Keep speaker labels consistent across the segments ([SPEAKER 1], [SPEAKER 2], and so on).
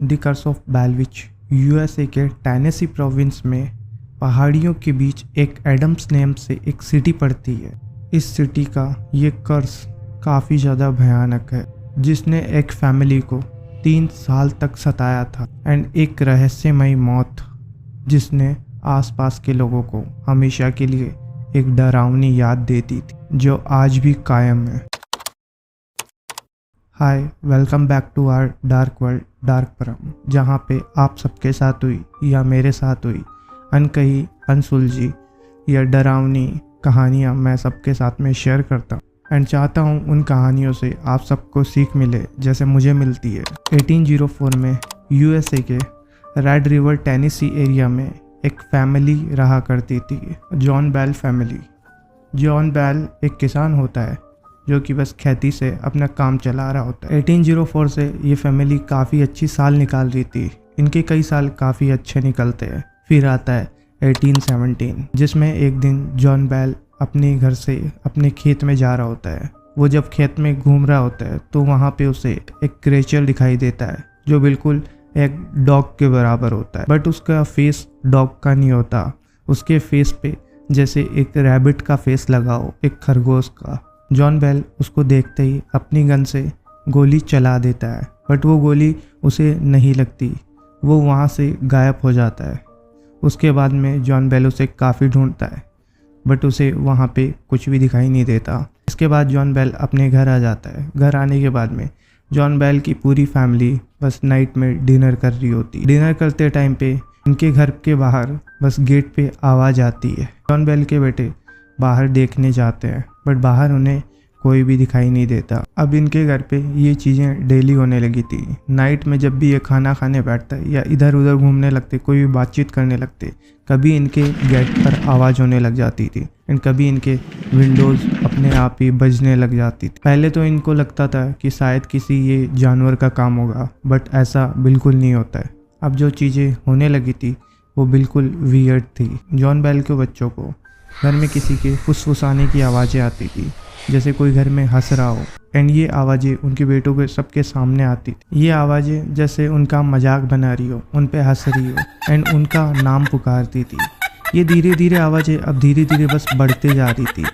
[SPEAKER 1] The curse of Blair witch USA के Tennessee province में पहाड़ियों के बीच एक एडम्स नेम से एक सिटी पड़ती है। इस सिटी का ये कर्स काफ़ी ज़्यादा भयानक है, जिसने एक फैमिली को 3 साल तक सताया था एंड एक रहस्यमयी मौत जिसने आसपास के लोगों को हमेशा के लिए एक डरावनी याद देती थी जो आज भी कायम है। Hi, welcome back to our dark world dark परम, जहाँ पे आप सबके साथ हुई या मेरे साथ हुई अनकही अनसुलझी या डरावनी कहानियाँ मैं सबके साथ में शेयर करता हूँ एंड चाहता हूँ उन कहानियों से आप सबको सीख मिले जैसे मुझे मिलती है। 1804 में यूएसए के रेड रिवर टेनेसी एरिया में एक फैमिली रहा करती थी, John Bell family. John Bell एक किसान होता है जो कि बस खेती से अपना काम चला रहा होता है। 1804 से ये फैमिली काफ़ी अच्छी साल निकाल रही थी। इनके कई साल काफ़ी अच्छे निकलते हैं। फिर आता है 1817, जिसमें एक दिन जॉन बेल अपने घर से अपने खेत में जा रहा होता है। वो जब खेत में घूम रहा होता है तो वहाँ पे उसे एक क्रिएचर दिखाई देता है जो बिल्कुल एक डॉग के बराबर होता है, बट उसका फेस डॉग का नहीं होता। उसके फेस पे जैसे एक रैबिट का फेस लगा हो, एक खरगोश का। जॉन बेल उसको देखते ही अपनी गन से गोली चला देता है, बट वो गोली उसे नहीं लगती। वो वहाँ से गायब हो जाता है। उसके बाद में जॉन बेल उसे काफ़ी ढूंढता है, बट उसे वहाँ पे कुछ भी दिखाई नहीं देता। इसके बाद जॉन बेल अपने घर आ जाता है। घर आने के बाद में जॉन बेल की पूरी फैमिली बस नाइट में डिनर कर रही होती। डिनर करते टाइम पे इनके घर के बाहर बस गेट पे आवाज़ आती है। जॉन बेल के बेटे बाहर देखने जाते हैं, बट बाहर उन्हें कोई भी दिखाई नहीं देता। अब इनके घर पे ये चीज़ें डेली होने लगी थी। नाइट में जब भी ये खाना खाने बैठता है या इधर उधर घूमने लगते, कोई भी बातचीत करने लगते, कभी इनके गेट पर आवाज़ होने लग जाती थी एंड कभी इनके विंडोज़ अपने आप ही बजने लग जाती थी। पहले तो इनको लगता था कि शायद किसी ये जानवर का काम होगा, बट ऐसा बिल्कुल नहीं होता है। अब जो चीज़ें होने लगी थी वो बिल्कुल वियर्ड थी। जॉन बेल के बच्चों को घर में किसी के फुसफुसाने की आवाज़ें आती थी, जैसे कोई घर में हंस रहा हो, एंड ये आवाज़ें उनके बेटों के सबके सामने आती थी। ये आवाज़ें जैसे उनका मजाक बना रही हो, उन पे हंस रही हो एंड उनका नाम पुकारती थी। ये धीरे धीरे आवाज़ें अब धीरे धीरे बस बढ़ते जा रही थी।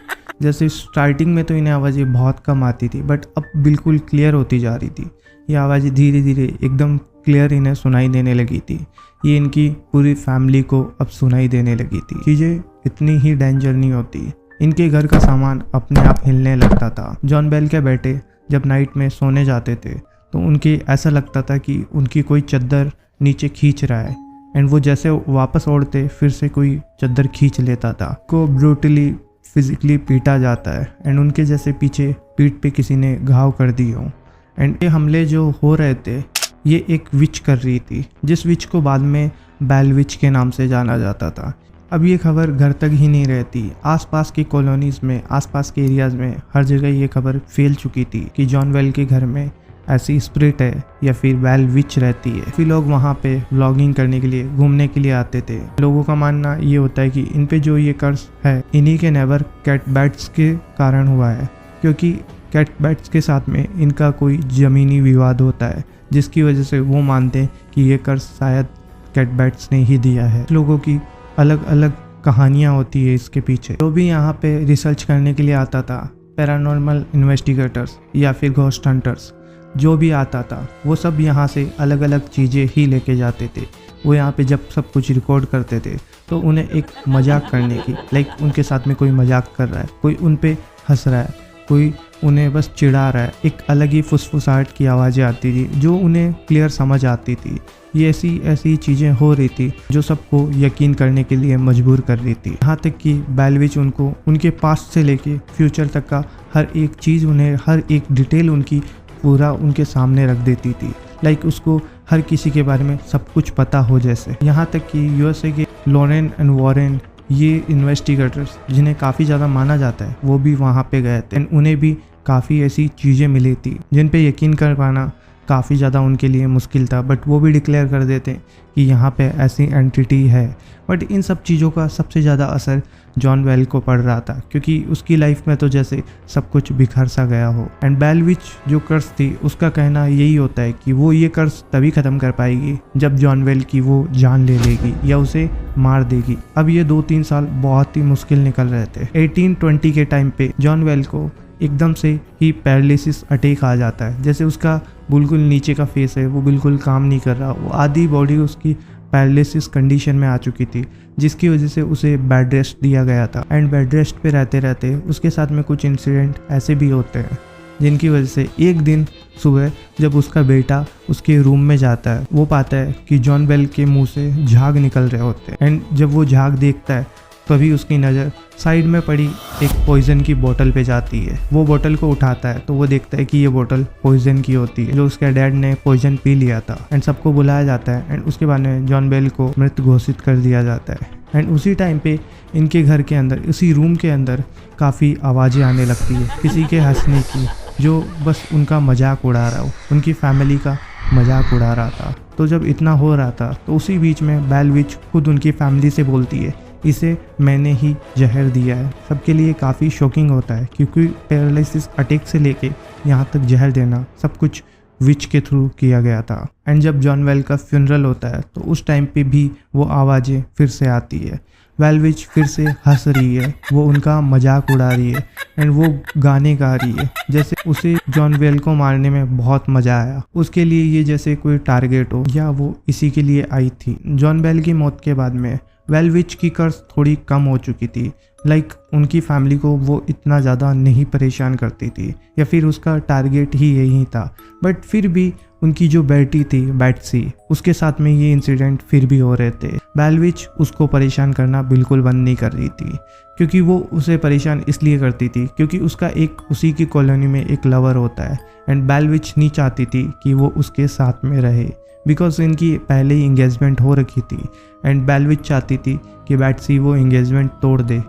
[SPEAKER 1] जैसे स्टार्टिंग में तो इन्हें आवाज़ें बहुत कम आती थी, बट अब बिल्कुल क्लियर होती जा रही थी। ये आवाज़ें धीरे धीरे एकदम क्लियर इन्हें सुनाई देने लगी थी। ये इनकी पूरी फैमिली को अब सुनाई देने लगी थी। चीज़ें इतनी ही डेंजर नहीं होती। इनके घर का सामान अपने आप हिलने लगता था। जॉन बेल के बेटे जब नाइट में सोने जाते थे तो उनके ऐसा लगता था कि उनकी कोई चद्दर नीचे खींच रहा है, एंड वो जैसे वापस ओढ़ते फिर से कोई चद्दर खींच लेता था। को ब्रूटली फिजिकली पीटा जाता है एंड उनके जैसे पीछे पीठ पे किसी ने घाव कर दी हो। एंड ये हमले जो हो रहे थे ये एक विच कर रही थी, जिस विच को बाद में बेल विच के नाम से जाना जाता था। अब ये खबर घर तक ही नहीं रहती, आसपास की कॉलोनीज़ में, आसपास के एरियाज़ में हर जगह ये खबर फैल चुकी थी कि जॉन बेल के घर में ऐसी स्पिरिट है या फिर बेल विच रहती है। फिर लोग वहाँ पे व्लॉगिंग करने के लिए, घूमने के लिए आते थे। लोगों का मानना ये होता है कि इन पे जो ये कर्स है इन्हीं के नेबर कैट बैट्स के कारण हुआ है, क्योंकि कैट बैट्स के साथ में इनका कोई ज़मीनी विवाद होता है, जिसकी वजह से वो मानते हैं कि ये कर्स शायद कैट बैट्स ने ही दिया है। लोगों की अलग अलग कहानियाँ होती है इसके पीछे। जो भी यहाँ पे रिसर्च करने के लिए आता था, पैरानॉर्मल इन्वेस्टिगेटर्स या फिर घोस्ट हंटर्स, जो भी आता था वो सब यहाँ से अलग अलग चीज़ें ही लेके जाते थे। वो यहाँ पे जब सब कुछ रिकॉर्ड करते थे तो उन्हें एक मजाक करने की, लाइक उनके साथ में कोई मजाक कर रहा है, कोई उन पे हंस रहा है, कोई उन्हें बस चिढ़ा रहा है, एक अलग ही फुसफुसाहट की आवाज़ें आती थी जो उन्हें क्लियर समझ आती थी। ये ऐसी चीज़ें हो रही थी जो सबको यकीन करने के लिए मजबूर कर रही थी। यहाँ तक कि बेल विच उनको उनके पास्ट से लेके फ्यूचर तक का हर एक चीज़, उन्हें हर एक डिटेल उनकी पूरा उनके सामने रख देती थी, लाइक उसको हर किसी के बारे में सब कुछ पता हो जैसे। यहाँ तक कि यूएसए के लॉरेन एंड वॉरेन, ये इन्वेस्टिगेटर्स जिन्हें काफ़ी ज़्यादा माना जाता है, वो भी वहाँ पे गए थे एंड उन्हें भी काफ़ी ऐसी चीज़ें मिली थी जिन पे यकीन कर पाना काफ़ी ज़्यादा उनके लिए मुश्किल था, बट वो भी डिक्लेयर कर देते हैं कि यहाँ पे ऐसी एंटिटी है। बट इन सब चीज़ों का सबसे ज़्यादा असर जॉन बेल को पड़ रहा था, क्योंकि उसकी लाइफ में तो जैसे सब कुछ बिखर सा गया हो। एंड बेल विच जो कर्स थी, उसका कहना यही होता है कि वो ये कर्स तभी ख़त्म कर पाएगी जब जॉन बेल की वो जान ले लेगी या उसे मार देगी। अब ये 2-3 साल बहुत ही मुश्किल निकल रहे थे। 1820 के टाइम पे जॉन बेल को एकदम से ही पैरालिसिस अटैक आ जाता है। जैसे उसका बिल्कुल नीचे का फेस है वो बिल्कुल काम नहीं कर रहा, वो आधी बॉडी उसकी पैरालिसिस कंडीशन में आ चुकी थी, जिसकी वजह से उसे बेड रेस्ट दिया गया था। एंड बेड रेस्ट पे रहते रहते उसके साथ में कुछ इंसिडेंट ऐसे भी होते हैं जिनकी वजह से एक दिन सुबह जब उसका बेटा उसके रूम में जाता है, वो पाता है कि जॉन बेल के मुंह से झाग निकल रहे होते हैं। एंड जब वो झाग देखता है तभी उसकी नज़र साइड में पड़ी एक पॉइजन की बोतल पे जाती है। वो बोतल को उठाता है तो वो देखता है कि ये बोतल पॉइजन की होती है, जो उसके डैड ने पॉइजन पी लिया था। एंड सबको बुलाया जाता है एंड उसके बाद में जॉन बेल को मृत घोषित कर दिया जाता है। एंड उसी टाइम पे इनके घर के अंदर, उसी रूम के अंदर काफ़ी आवाज़ें आने लगती है किसी के हंसने की, जो बस उनका मजाक उड़ा रहा हो, उनकी फैमिली का मजाक उड़ा रहा था। तो जब इतना हो रहा था तो उसी बीच में बेल विच खुद उनकी फैमिली से बोलती है, इसे मैंने ही जहर दिया है। सबके लिए काफ़ी शॉकिंग होता है, क्योंकि पैरालिसिस अटैक से लेके यहाँ तक जहर देना सब कुछ विच के थ्रू किया गया था। एंड जब जॉन बेल का फ्यूनरल होता है तो उस टाइम पे भी वो आवाज़ें फिर से आती है। बेल विच फिर से हंस रही है, वो उनका मजाक उड़ा रही है एंड वो गाने गा रही है, जैसे उसे जॉन बेल को मारने में बहुत मज़ा आया। उसके लिए ये जैसे कोई टारगेट हो या वो इसी के लिए आई थी। जॉन बेल की मौत के बाद में बेल विच की कर्स थोड़ी कम हो चुकी थी। लाइक उनकी फैमिली को वो इतना ज़्यादा नहीं परेशान करती थी, या फिर उसका टारगेट ही यही था। बट फिर भी उनकी जो बेटी थी बैट्सी, उसके साथ में ये इंसिडेंट फिर भी हो रहे थे। बेल विच उसको परेशान करना बिल्कुल बंद नहीं कर रही थी, क्योंकि वो उसे परेशान इसलिए करती थी क्योंकि उसका एक उसी की कॉलोनी में एक लवर होता है। एंड बेल विच नहीं चाहती थी कि वो उसके साथ में रहे, बिकॉज इनकी पहले ही इंगेजमेंट हो रखी थी। एंड बेल विच चाहती थी कि बैट्सी वो इंगेजमेंट तोड़ दे।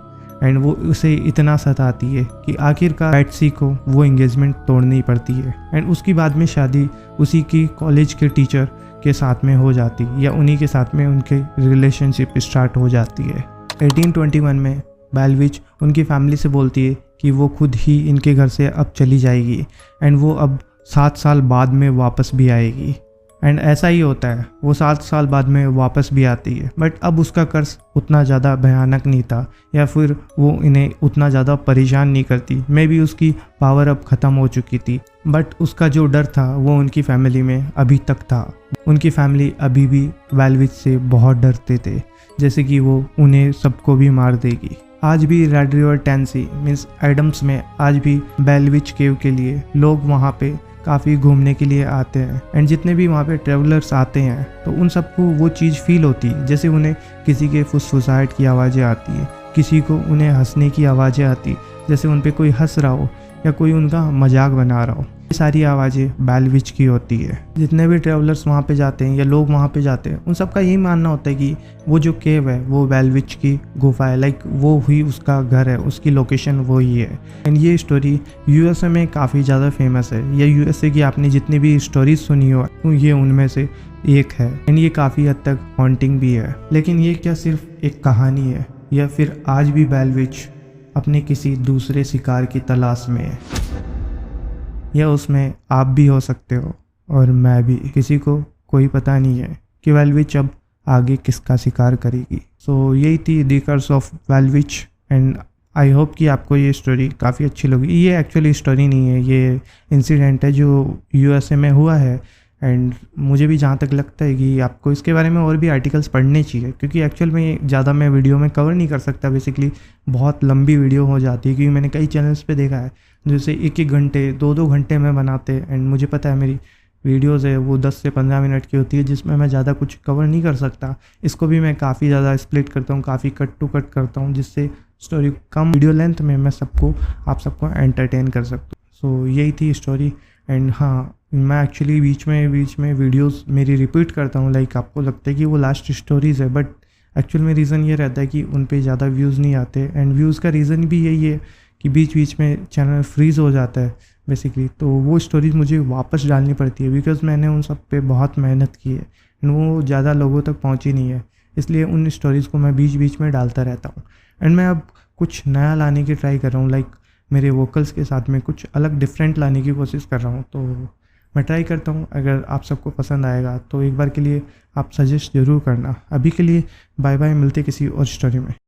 [SPEAKER 1] एंड वो उसे इतना सताती है कि आखिरकार बैट्सी को वो इंगेजमेंट तोड़नी पड़ती है। एंड उसकी बाद में शादी उसी की कॉलेज के टीचर के साथ में हो जाती, या उन्हीं के साथ में उनके रिलेशनशिप स्टार्ट हो जाती है। 1821 में बेल विच उनकी फैमिली से बोलती है कि वो खुद ही इनके घर से अब चली जाएगी एंड वो अब 7 साल बाद में वापस भी आएगी। एंड ऐसा ही होता है, वो 7 साल बाद में वापस भी आती है। बट अब उसका कर्ज उतना ज़्यादा भयानक नहीं था, या फिर वो इन्हें उतना ज़्यादा परेशान नहीं करती। मे बी उसकी पावर अब ख़त्म हो चुकी थी, बट उसका जो डर था वो उनकी फैमिली में अभी तक था। उनकी फैमिली अभी भी बेल विच से बहुत डरते थे, जैसे कि वो उन्हें सबको भी मार देगी। आज भी Red River Tennessee means Adams में आज भी बेल विच केव के लिए लोग वहाँ पे काफ़ी घूमने के लिए आते हैं। एंड जितने भी वहाँ पे ट्रेवलर्स आते हैं तो उन सबको वो चीज़ फील होती है, जैसे उन्हें किसी के फुसफुसाहट की आवाज़ें आती है, किसी को उन्हें हंसने की आवाज़ें आती, जैसे उन पे कोई हंस रहा हो या कोई उनका मजाक बना रहा हो। ये सारी आवाज़ें बेल विच की होती है। जितने भी ट्रेवलर्स वहाँ पे जाते हैं या लोग वहाँ पे जाते हैं, उन सबका यही मानना होता है कि वो जो केव है वो बेल विच की गुफा है। लाइक वो ही उसका घर है, उसकी लोकेशन वो ही है। एंड ये स्टोरी यूएसए में काफ़ी ज़्यादा फेमस है, या यूएसए की आपने जितनी भी स्टोरीज सुनी हो ये उनमें से एक है। एंड ये काफ़ी हद तक हॉन्टिंग भी है। लेकिन ये क्या सिर्फ एक कहानी है, या फिर आज भी बेल विच अपने किसी दूसरे शिकार की तलाश में है, या उसमें आप भी हो सकते हो और मैं भी। किसी को कोई पता नहीं है कि बेल विच अब आगे किसका शिकार करेगी। सो यही थी the curse of Bell witch. And I hope कि आपको ये स्टोरी काफ़ी अच्छी लगी। ये एक्चुअली स्टोरी नहीं है, ये इंसिडेंट है जो यूएसए में हुआ है। एंड मुझे भी जहाँ तक लगता है कि आपको इसके बारे में और भी आर्टिकल्स पढ़ने चाहिए, क्योंकि एक्चुअल में ज़्यादा मैं वीडियो में कवर नहीं कर सकता। बेसिकली बहुत लंबी वीडियो हो जाती है, क्योंकि मैंने कई चैनल्स पे देखा है जैसे 1-1 घंटे 2-2 घंटे में बनाते। एंड मुझे पता है मेरी वीडियोज़ है वो 10 से 15 मिनट की होती है, जिसमें मैं ज़्यादा कुछ कवर नहीं कर सकता। इसको भी मैं काफ़ी ज़्यादा स्प्लिट करता हूँ, काफ़ी कट टू कट करता हूँ, जिससे स्टोरी कम वीडियो लेंथ में मैं आप सबको एंटरटेन कर सकता हूँ। सो यही थी स्टोरी। एंड हाँ, मैं एक्चुअली बीच में वीडियोस मेरी रिपीट करता हूँ। लाइक आपको लगता है कि वो लास्ट स्टोरीज़ है, बट एक्चुअल में रीज़न ये रहता है कि उन पे ज़्यादा व्यूज़ नहीं आते। एंड व्यूज़ का रीज़न भी यही है कि बीच बीच में चैनल फ्रीज़ हो जाता है बेसिकली, तो वो स्टोरीज़ मुझे वापस डालनी पड़ती है बिकॉज़ मैंने उन सब पे बहुत मेहनत की है एंड वो ज़्यादा लोगों तक पहुंची नहीं है, इसलिए उन स्टोरीज़ को मैं बीच बीच में डालता रहता हूँ। एंड मैं अब कुछ नया लाने की ट्राई कर रहा हूँ, लाइक मेरे वोकल्स के साथ में कुछ अलग डिफरेंट लाने की कोशिश कर रहा हूँ, तो मैं ट्राई करता हूँ। अगर आप सबको पसंद आएगा तो एक बार के लिए आप सजेस्ट ज़रूर करना। अभी के लिए बाय बाय, मिलते किसी और स्टोरी में।